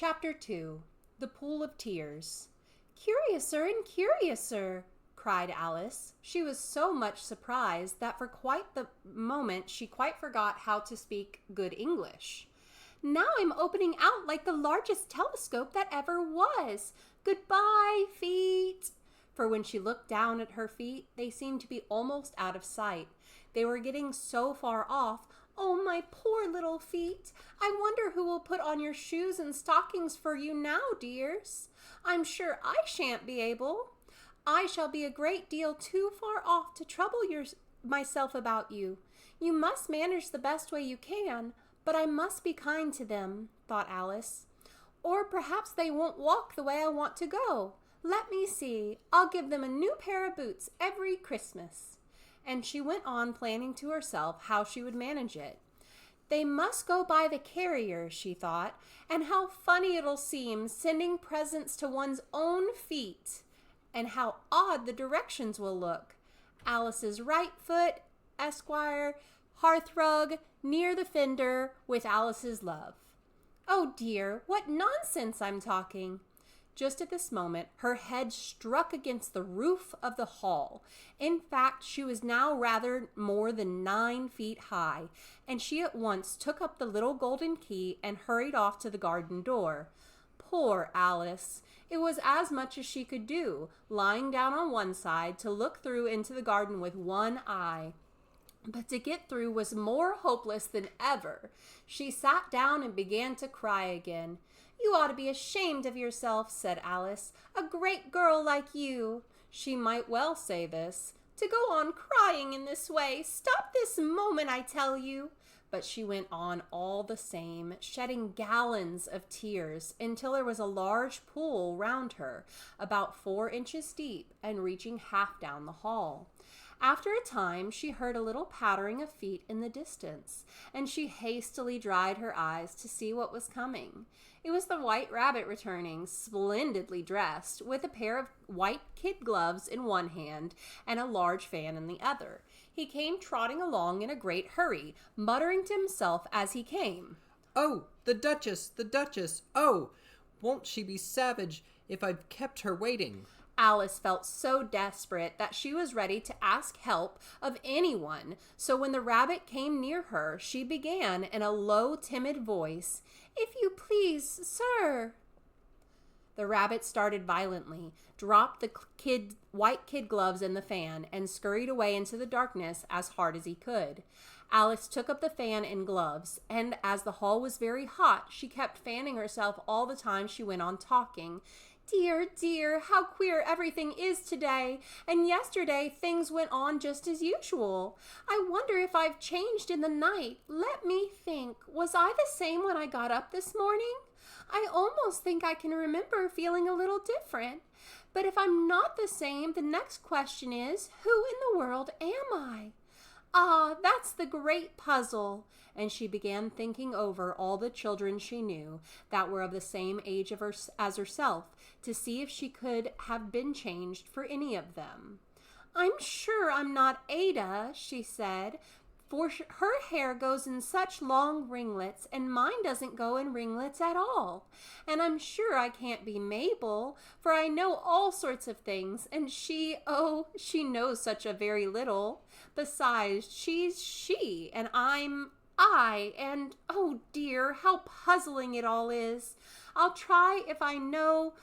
Chapter 2. The Pool of Tears. "Curiouser and curiouser," cried Alice. She was so much surprised that for quite the moment she quite forgot how to speak good English. "Now I'm opening out like the largest telescope that ever was. Goodbye, feet." For when she looked down at her feet, they seemed to be almost out of sight. They were getting so far off. "Oh, my poor little feet. I wonder who will put on your shoes and stockings for you now, dears. I'm sure I shan't be able. I shall be a great deal too far off to trouble myself about you. You must manage the best way you can, but I must be kind to them," thought Alice. "Or perhaps they won't walk the way I want to go. Let me see. I'll give them a new pair of boots every Christmas." And she went on planning to herself how she would manage it. "They must go by the carrier," she thought, "and how funny it'll seem sending presents to one's own feet. And how odd the directions will look. Alice's right foot, Esquire, hearthrug, near the fender, with Alice's love. Oh dear, what nonsense I'm talking." Just at this moment, her head struck against the roof of the hall. In fact, she was now rather more than 9 feet high, and she at once took up the little golden key and hurried off to the garden door. Poor Alice! It was as much as she could do, lying down on one side to look through into the garden with one eye. But to get through was more hopeless than ever. She sat down and began to cry again. "You ought to be ashamed of yourself," said Alice. "A great girl like you," she might well say this, "to go on crying in this way. Stop this moment, I tell you." But she went on all the same, shedding gallons of tears until there was a large pool round her, about 4 inches deep and reaching half down the hall. After a time, she heard a little pattering of feet in the distance, and she hastily dried her eyes to see what was coming. It was the White Rabbit returning, splendidly dressed, with a pair of white kid gloves in one hand and a large fan in the other. He came trotting along in a great hurry, muttering to himself as he came, "Oh, the Duchess, the Duchess! Oh, won't she be savage if I've kept her waiting?" Alice felt so desperate that she was ready to ask help of anyone, so when the rabbit came near her, she began in a low, timid voice, "If you please, sir." The rabbit started violently, dropped the white kid gloves and the fan, and scurried away into the darkness as hard as he could. Alice took up the fan and gloves, and as the hall was very hot, she kept fanning herself all the time she went on talking. "Dear, dear, how queer everything is today, and yesterday things went on just as usual. I wonder if I've changed in the night. Let me think. Was I the same when I got up this morning? I almost think I can remember feeling a little different. But if I'm not the same, the next question is, who in the world am I? Ah, that's the great puzzle." And she began thinking over all the children she knew that were of the same age as herself, to see if she could have been changed for any of them. "I'm sure I'm not Ada," she said, "for her hair goes in such long ringlets, and mine doesn't go in ringlets at all. And I'm sure I can't be Mabel, for I know all sorts of things, and she knows such a very little. Besides, she's she, and I'm I, and oh dear, how puzzling it all is. I'll try if I know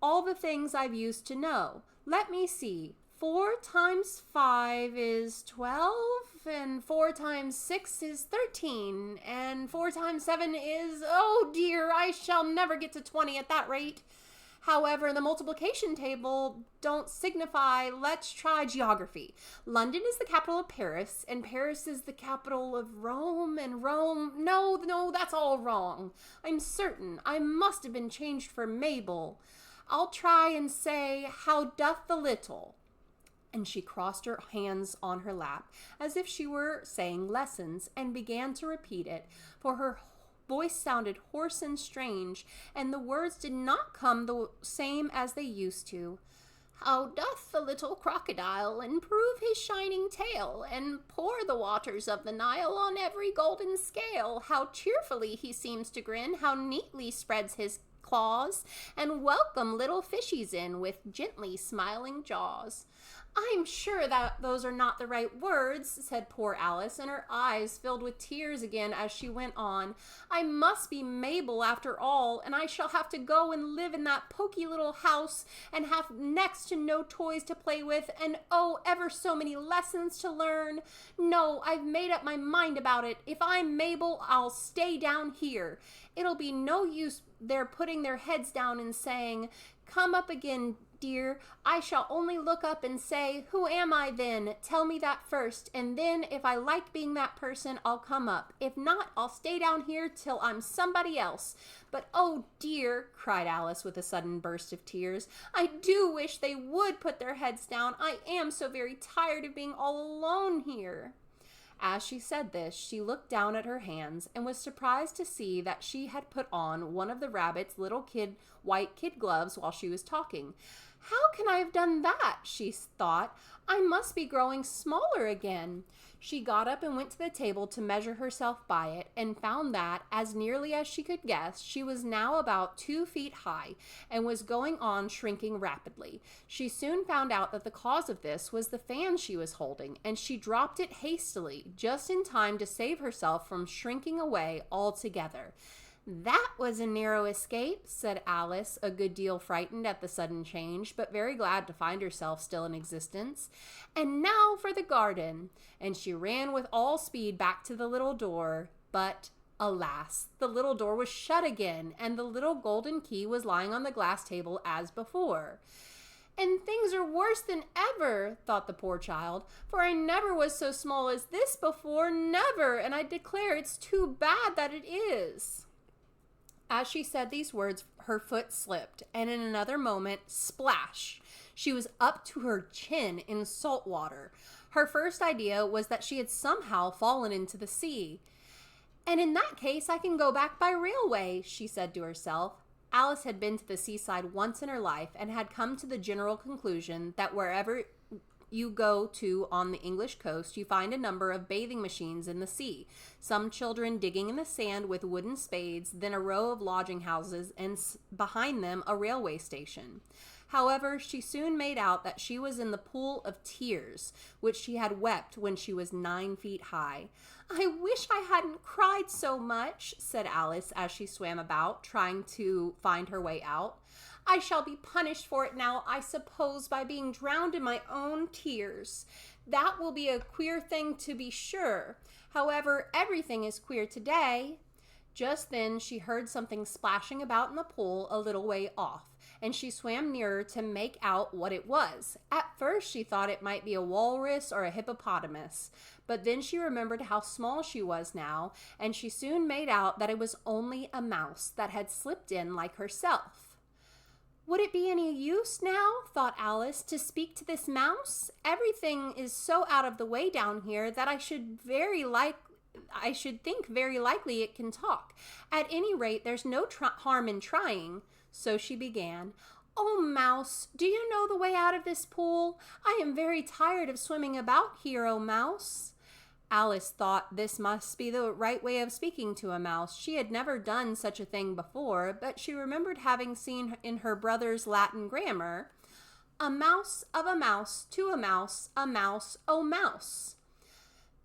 all the things I've used to know. Let me see. 4 times 5 is 12, and 4 times 6 is 13, and 4 times 7 is, oh dear, I shall never get to 20 at that rate. However, the multiplication table don't signify. Let's try geography. London is the capital of Paris, and Paris is the capital of Rome, and Rome, no, that's all wrong. I'm certain I must have been changed for Mabel. I'll try and say, how doth the little?" And she crossed her hands on her lap, as if she were saying lessons, and began to repeat it, for her voice sounded hoarse and strange, and the words did not come the same as they used to. How doth the little crocodile improve his shining tail, and pour the waters of the Nile on every golden scale? How cheerfully he seems to grin, how neatly spreads his claws, and welcome little fishies in with gently smiling jaws. I'm sure that those are not the right words, said poor Alice, and her eyes filled with tears again as she went on. I must be Mabel after all, and I shall have to go and live in that poky little house and have next to no toys to play with, and oh, ever so many lessons to learn. No, I've made up my mind about it. If I'm Mabel, I'll stay down here. It'll be no use their putting their heads down and saying, "Come up again, dear." I shall only look up and say, "Who am I then? Tell me that first, and then if I like being that person, I'll come up. If not, I'll stay down here till I'm somebody else." But oh dear, cried Alice with a sudden burst of tears, I do wish they would put their heads down. I am so very tired of being all alone here. As she said this, she looked down at her hands and was surprised to see that she had put on one of the rabbit's little white kid gloves while she was talking. How can I have done that? She thought. I must be growing smaller again. She got up and went to the table to measure herself by it and found that, as nearly as she could guess, she was now about 2 feet high and was going on shrinking rapidly. She soon found out that the cause of this was the fan she was holding, and she dropped it hastily, just in time to save herself from shrinking away altogether. That was a narrow escape, said Alice, a good deal frightened at the sudden change, but very glad to find herself still in existence. And now for the garden. And she ran with all speed back to the little door, but alas, the little door was shut again, and the little golden key was lying on the glass table as before. And things are worse than ever, thought the poor child, for I never was so small as this before, never, and I declare it's too bad that it is. As she said these words, her foot slipped, and in another moment, splash! She was up to her chin in salt water. Her first idea was that she had somehow fallen into the sea. And in that case, I can go back by railway, she said to herself. Alice had been to the seaside once in her life and had come to the general conclusion that wherever you go to on the English coast, you find a number of bathing machines in the sea, some children digging in the sand with wooden spades, then a row of lodging houses, and behind them a railway station. However, she soon made out that she was in the pool of tears, which she had wept when she was 9 feet high. I wish I hadn't cried so much, said Alice as she swam about, trying to find her way out. I shall be punished for it now, I suppose, by being drowned in my own tears. That will be a queer thing, to be sure. However, everything is queer today. Just then she heard something splashing about in the pool a little way off, and she swam nearer to make out what it was. At first she thought it might be a walrus or a hippopotamus, but then she remembered how small she was now, and she soon made out that it was only a mouse that had slipped in like herself. Would it be any use now, thought Alice, to speak to this mouse? Everything is so out of the way down here that I should think very likely it can talk. At any rate, there's no harm in trying. So she began. Oh, mouse, do you know the way out of this pool? I am very tired of swimming about here, oh, mouse. Alice thought this must be the right way of speaking to a mouse. She had never done such a thing before, but she remembered having seen in her brother's Latin grammar, a mouse of a mouse to a mouse, oh mouse.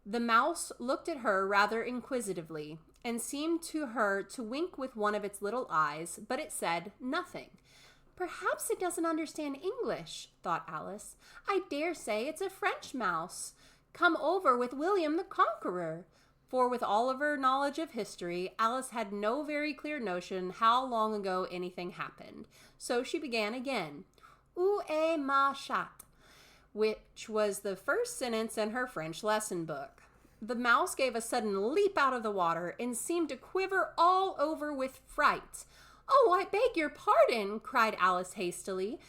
The mouse looked at her rather inquisitively, and seemed to her to wink with one of its little eyes, but it said nothing. Perhaps it doesn't understand English, thought Alice. I dare say it's a French mouse. Come over with William the Conqueror. For with all of her knowledge of history, Alice had no very clear notion how long ago anything happened. So she began again. Où est ma chatte? Which was the first sentence in her French lesson book. The mouse gave a sudden leap out of the water and seemed to quiver all over with fright. Oh, I beg your pardon, cried Alice hastily,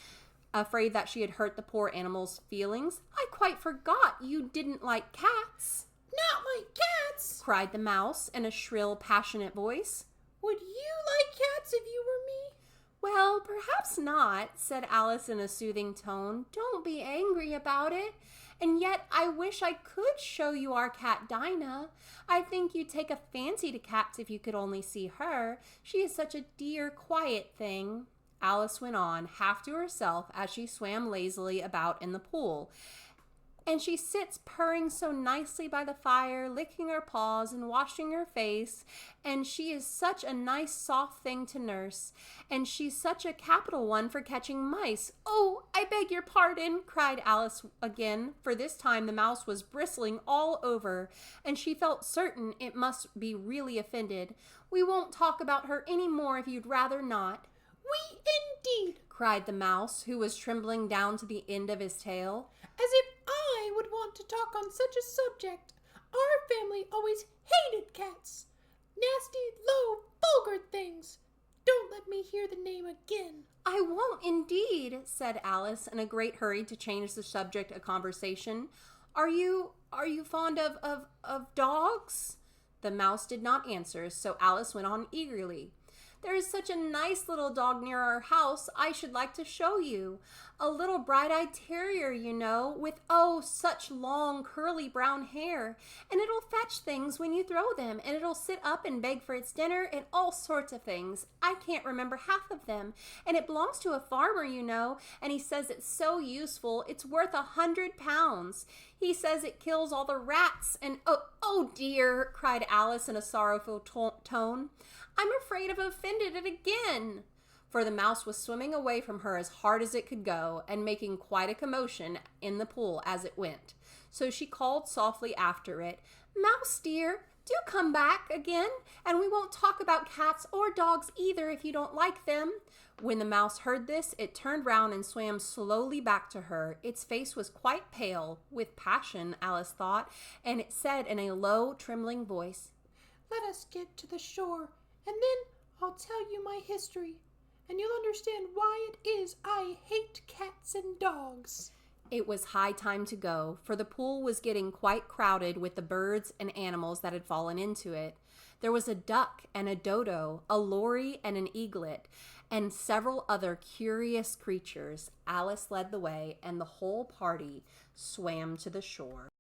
afraid that she had hurt the poor animal's feelings. I quite forgot you didn't like cats. Not like cats, cried the mouse in a shrill, passionate voice. Would you like cats if you were me? Well, perhaps not, said Alice in a soothing tone. Don't be angry about it. And yet I wish I could show you our cat Dinah. I think you'd take a fancy to cats if you could only see her. She is such a dear, quiet thing. Alice went on, half to herself, as she swam lazily about in the pool. And she sits purring so nicely by the fire, licking her paws and washing her face. And she is such a nice, soft thing to nurse. And she's such a capital one for catching mice. Oh, I beg your pardon, cried Alice again, for this time the mouse was bristling all over, and she felt certain it must be really offended. We won't talk about her any more if you'd rather not. We indeed, cried the mouse, who was trembling down to the end of his tail. As if I would want to talk on such a subject. Our family always hated cats. Nasty, low, vulgar things. Don't let me hear the name again. I won't indeed, said Alice in a great hurry to change the subject of conversation. Are you fond of dogs? The mouse did not answer, so Alice went on eagerly. There is such a nice little dog near our house I should like to show you. A little bright-eyed terrier, you know, with, oh, such long, curly brown hair. And it'll fetch things when you throw them, and it'll sit up and beg for its dinner and all sorts of things. I can't remember half of them. And it belongs to a farmer, you know, and he says it's so useful, it's worth £100. He says it kills all the rats and, oh dear, cried Alice in a sorrowful tone. I'm afraid I've offended it again. For the mouse was swimming away from her as hard as it could go and making quite a commotion in the pool as it went. So she called softly after it, Mouse dear, do come back again, and we won't talk about cats or dogs either if you don't like them. When the mouse heard this, it turned round and swam slowly back to her. Its face was quite pale, with passion, Alice thought, and it said in a low, trembling voice, Let us get to the shore, and then I'll tell you my history, and you'll understand why it is I hate cats and dogs. It was high time to go, for the pool was getting quite crowded with the birds and animals that had fallen into it. There was a duck and a dodo, a lory and an eaglet, and several other curious creatures. Alice led the way, and the whole party swam to the shore.